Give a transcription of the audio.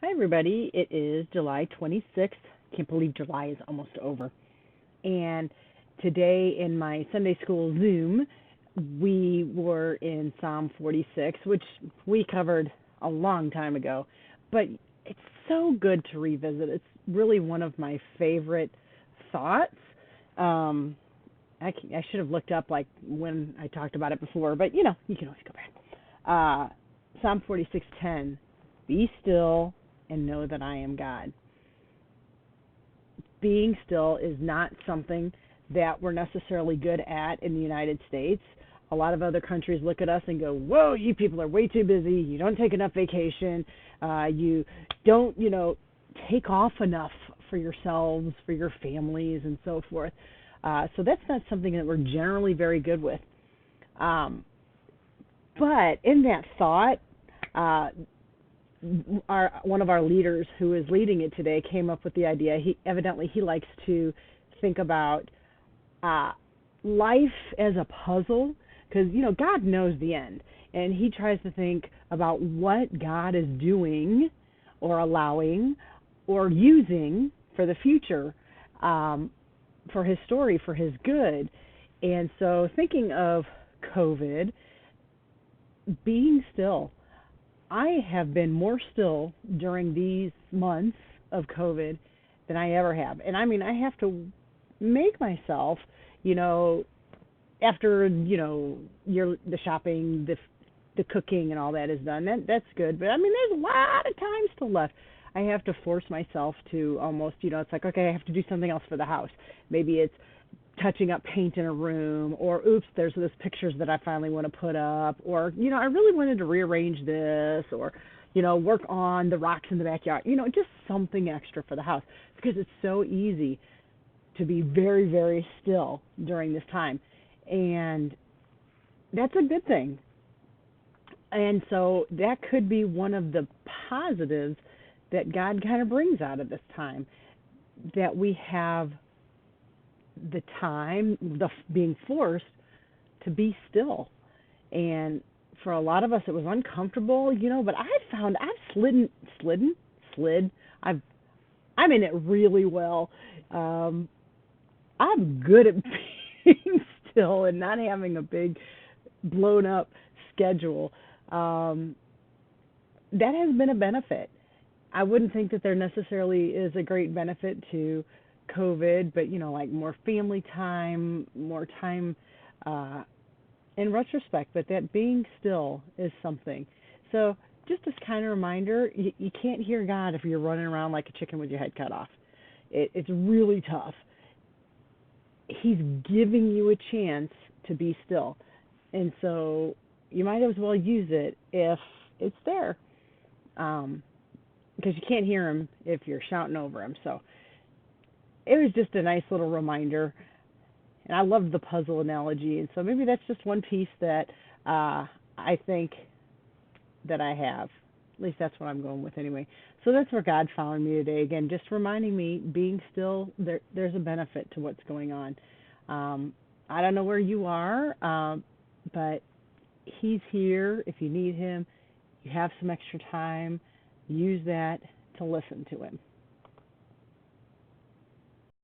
Hi, everybody. It is July 26th. Can't believe July is almost over. And today in my Sunday school Zoom, we were in Psalm 46, which we covered a long time ago. But it's so good to revisit. It's really one of my favorite thoughts. Um, I should have looked up like when I talked about it before, but you can always go back. Psalm 46:10, be still and know that I am God. Being still is not something that we're necessarily good at in the United States. A lot of other countries look at us and go, "Whoa, you people are way too busy. You don't take enough vacation. You don't, take off enough for yourselves, for your families, and so forth." So that's not something that we're generally very good with. Um, but in that thought, uh, one of our leaders who is leading it today came up with the idea. He likes to think about uh, life as a puzzle because God knows the end, and he tries to think about what God is doing or allowing or using for the future, um, for his story, for his good. And so, thinking of COVID, being still, I have been more still during these months of COVID than I ever have. And I mean, I have to make myself, you know, after, the shopping, the cooking and all that is done. That's good. But I mean, there's a lot of time still left. I have to force myself to almost, it's like, okay, I have to do something else for the house. Maybe it's touching up paint in a room, or oops, there's those pictures that I finally want to put up, or I really wanted to rearrange this, or work on the rocks in the backyard, just something extra for the house, because it's so easy to be very, very still during this time. And that's a good thing. And so that could be one of the positives that God kind of brings out of this time, that we have the time, the being forced to be still. And for a lot of us, it was uncomfortable, But I found I've slid. I'm in it really well. Um, I'm good at being still and not having a big blown up schedule. Um, that has been a benefit. I wouldn't think that there necessarily is a great benefit to COVID, but like more family time, more time uh, in retrospect. But that being still is something. So just this kind of reminder: you can't hear God if you're running around like a chicken with your head cut off. It's really tough. He's giving you a chance to be still, and so you might as well use it if it's there. Um, because you can't hear him if you're shouting over him. So it was just a nice little reminder, and I loved the puzzle analogy. And so maybe that's just one piece that I think that I have. At least that's what I'm going with anyway. So that's where God found me today. Again, just reminding me, being still, there's a benefit to what's going on. I don't know where you are, but He's here if you need Him. You have some extra time, use that to listen to Him.